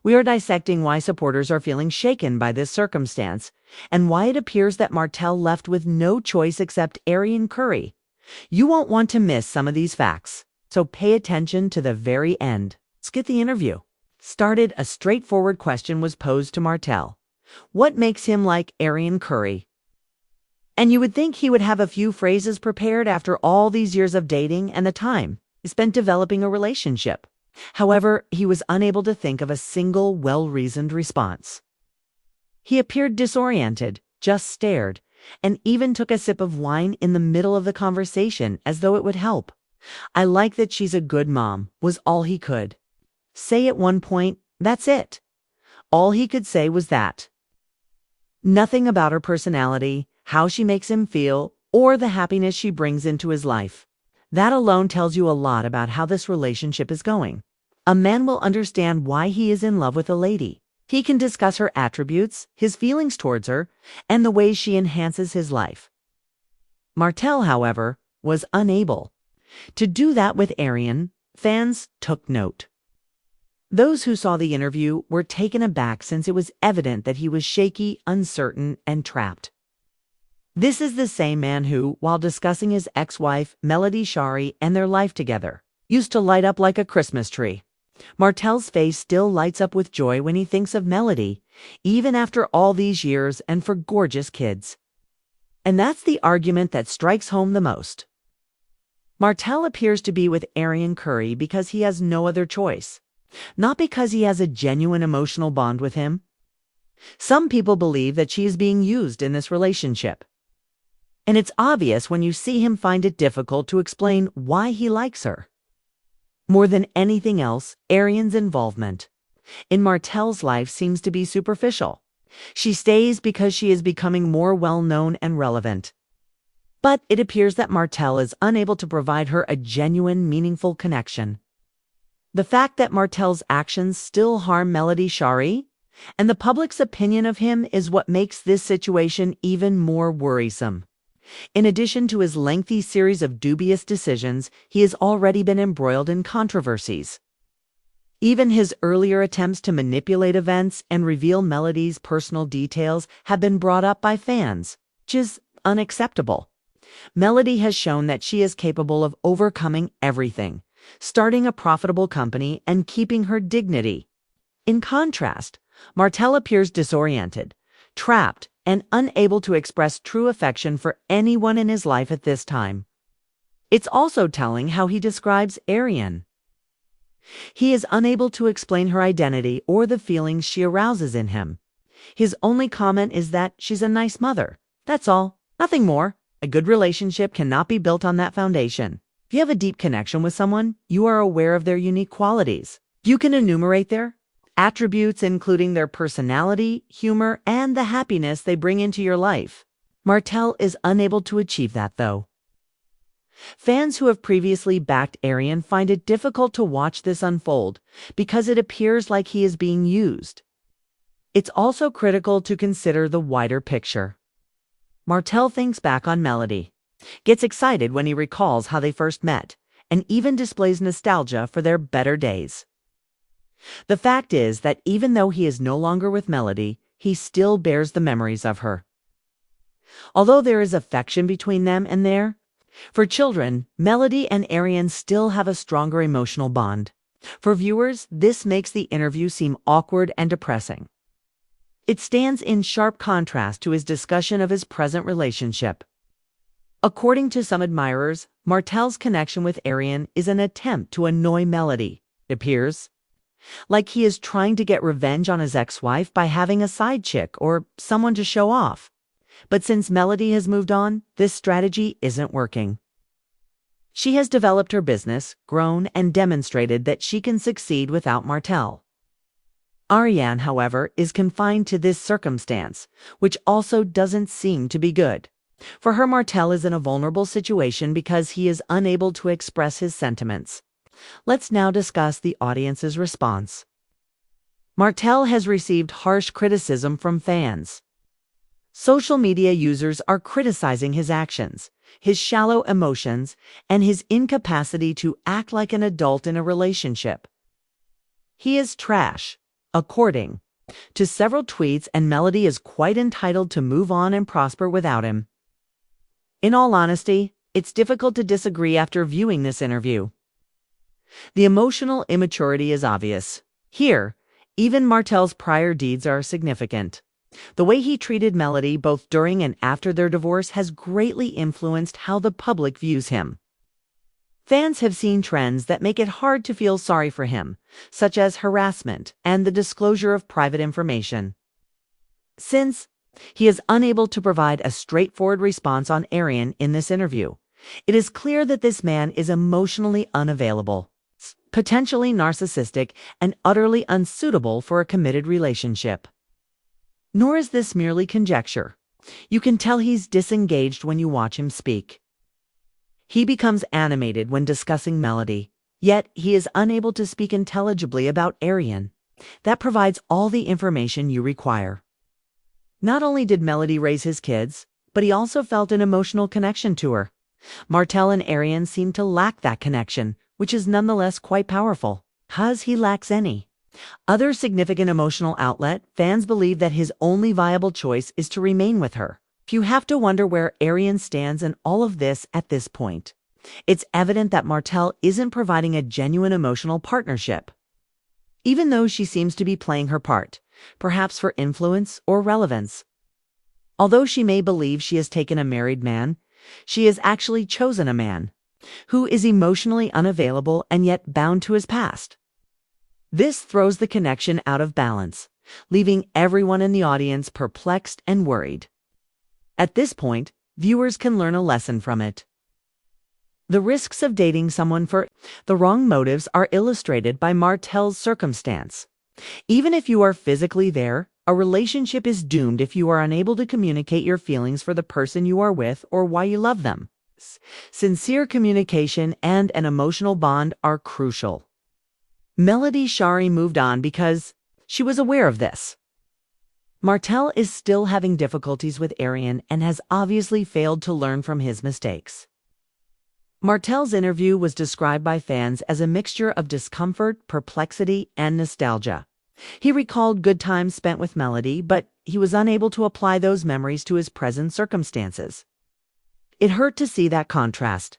We are dissecting why supporters are feeling shaken by this circumstance and why it appears that Martell left with no choice except Arian Curry. You won't want to miss some of these facts, so pay attention to the very end. Let's get the interview started. A straightforward question was posed to Martell. What makes him like Arian Curry? And you would think he would have a few phrases prepared after all these years of dating and the time he spent developing a relationship. However, he was unable to think of a single well-reasoned response. He appeared disoriented, just stared, and even took a sip of wine in the middle of the conversation as though it would help. I like that she's a good mom, was all he could say at one point. That's it. All he could say was that. Nothing about her personality, how she makes him feel, or the happiness she brings into his life. That alone tells you a lot about how this relationship is going. A man will understand why he is in love with a lady. He can discuss her attributes, his feelings towards her, and the ways she enhances his life. Martell, however, was unable to do that with Arian. Fans took note. Those who saw the interview were taken aback since it was evident that he was shaky, uncertain, and trapped. This is the same man who, while discussing his ex-wife, Melody Shari, and their life together, used to light up like a Christmas tree. Martell's face still lights up with joy when he thinks of Melody, even after all these years and for gorgeous kids. And that's the argument that strikes home the most. Martell appears to be with Arian Curry because he has no other choice, not because he has a genuine emotional bond with him. Some people believe that she is being used in this relationship. And it's obvious when you see him find it difficult to explain why he likes her. More than anything else, Arian's involvement in Martell's life seems to be superficial. She stays because she is becoming more well-known and relevant. But it appears that Martell is unable to provide her a genuine, meaningful connection. The fact that Martell's actions still harm Melody Shari and the public's opinion of him is what makes this situation even more worrisome. In addition to his lengthy series of dubious decisions, he has already been embroiled in controversies. Even his earlier attempts to manipulate events and reveal Melody's personal details have been brought up by fans, which is unacceptable. Melody has shown that she is capable of overcoming everything, starting a profitable company and keeping her dignity. In contrast, Martell appears disoriented, trapped, and unable to express true affection for anyone in his life at this time. It's also telling how he describes Arian. He is unable to explain her identity or the feelings she arouses in him. His only comment is that she's a nice mother. That's all. Nothing more. A good relationship cannot be built on that foundation. If you have a deep connection with someone, you are aware of their unique qualities. You can enumerate their attributes, including their personality, humor, and the happiness they bring into your life. Martell is unable to achieve that, though. Fans who have previously backed Arian find it difficult to watch this unfold because it appears like he is being used. It's also critical to consider the wider picture. Martell thinks back on Melody, gets excited when he recalls how they first met, and even displays nostalgia for their better days. The fact is that even though he is no longer with Melody, he still bears the memories of her. Although there is affection between them and for children, Melody and Arian still have a stronger emotional bond. For viewers, this makes the interview seem awkward and depressing. It stands in sharp contrast to his discussion of his present relationship. According to some admirers, Martell's connection with Arian is an attempt to annoy Melody. It appears like he is trying to get revenge on his ex-wife by having a side chick or someone to show off. But since Melody has moved on, this strategy isn't working. She has developed her business, grown, and demonstrated that she can succeed without Martell. Arian, however, is confined to this circumstance, which also doesn't seem to be good. For her, Martell is in a vulnerable situation because he is unable to express his sentiments. Let's now discuss the audience's response. Martell has received harsh criticism from fans. Social media users are criticizing his actions, his shallow emotions, and his incapacity to act like an adult in a relationship. He is trash, according to several tweets, and Melody is quite entitled to move on and prosper without him. In all honesty, it's difficult to disagree after viewing this interview. The emotional immaturity is obvious. Here, even Martell's prior deeds are significant. The way he treated Melody both during and after their divorce has greatly influenced how the public views him. Fans have seen trends that make it hard to feel sorry for him, such as harassment and the disclosure of private information. Since he is unable to provide a straightforward response on Arian in this interview, it is clear that this man is emotionally unavailable, potentially narcissistic, and utterly unsuitable for a committed relationship. Nor is this merely conjecture. You can tell he's disengaged when you watch him speak. He becomes animated when discussing Melody, yet he is unable to speak intelligibly about Arian. That provides all the information you require. Not only did Melody raise his kids, but he also felt an emotional connection to her. Martell and Arian seem to lack that connection, which is nonetheless quite powerful, because he lacks any other significant emotional outlet. Fans believe that his only viable choice is to remain with her. You have to wonder where Arian stands in all of this at this point. It's evident that Martell isn't providing a genuine emotional partnership, even though she seems to be playing her part, perhaps for influence or relevance. Although she may believe she has taken a married man, she has actually chosen a man who is emotionally unavailable and yet bound to his past. This throws the connection out of balance, leaving everyone in the audience perplexed and worried. At this point, viewers can learn a lesson from it. The risks of dating someone for the wrong motives are illustrated by Martell's circumstance. Even if you are physically there, a relationship is doomed if you are unable to communicate your feelings for the person you are with or why you love them. Sincere communication and an emotional bond are crucial. Melody Shari moved on because she was aware of this. Martell is still having difficulties with Arian and has obviously failed to learn from his mistakes. Martell's interview was described by fans as a mixture of discomfort, perplexity, and nostalgia. He recalled good times spent with Melody, but he was unable to apply those memories to his present circumstances. It hurt to see that contrast.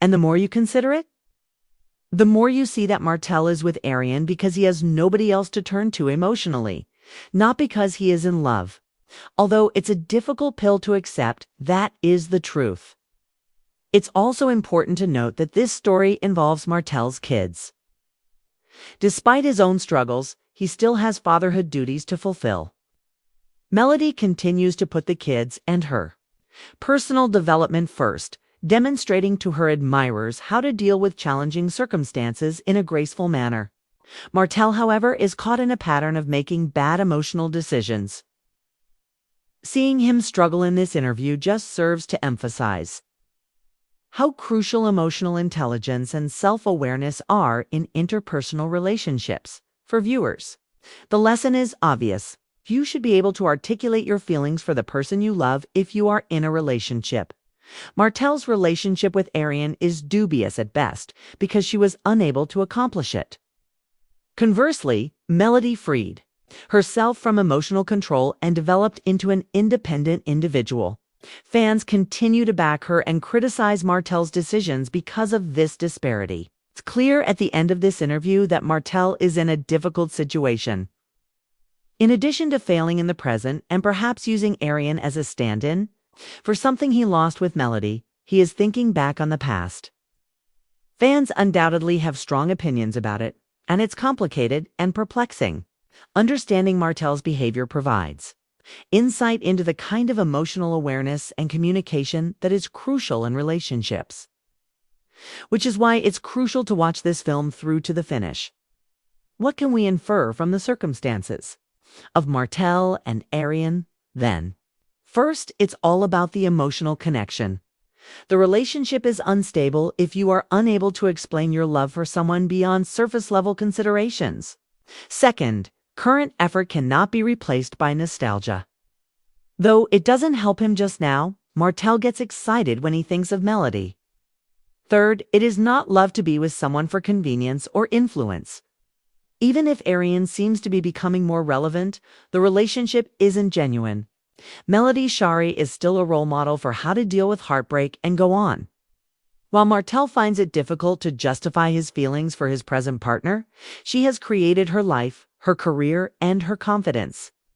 And the more you consider it, the more you see that Martell is with Arian because he has nobody else to turn to emotionally, not because he is in love. Although it's a difficult pill to accept, that is the truth. It's also important to note that this story involves Martell's kids. Despite his own struggles, he still has fatherhood duties to fulfill. Melody continues to put the kids and her personal development first, demonstrating to her admirers how to deal with challenging circumstances in a graceful manner. Martell, however, is caught in a pattern of making bad emotional decisions. Seeing him struggle in this interview just serves to emphasize how crucial emotional intelligence and self-awareness are in interpersonal relationships. For viewers, the lesson is obvious. You should be able to articulate your feelings for the person you love if you are in a relationship. Martell's relationship with Arian is dubious at best because she was unable to accomplish it. Conversely, Melody freed herself from emotional control and developed into an independent individual. Fans continue to back her and criticize Martell's decisions because of this disparity. It's clear at the end of this interview that Martell is in a difficult situation. In addition to failing in the present and perhaps using Arian as a stand-in for something he lost with Melody, he is thinking back on the past. Fans undoubtedly have strong opinions about it, and it's complicated and perplexing. Understanding Martell's behavior provides insight into the kind of emotional awareness and communication that is crucial in relationships. Which is why it's crucial to watch this film through to the finish. What can we infer from the circumstances of Martell and Arian, then? First, it's all about the emotional connection. The relationship is unstable if you are unable to explain your love for someone beyond surface-level considerations. Second, current effort cannot be replaced by nostalgia. Though it doesn't help him just now, Martell gets excited when he thinks of Melody. Third, it is not love to be with someone for convenience or influence. Even if Arian seems to be becoming more relevant, the relationship isn't genuine. Melody Shari is still a role model for how to deal with heartbreak and go on. While Martell finds it difficult to justify his feelings for his present partner, she has created her life, her career, and her confidence.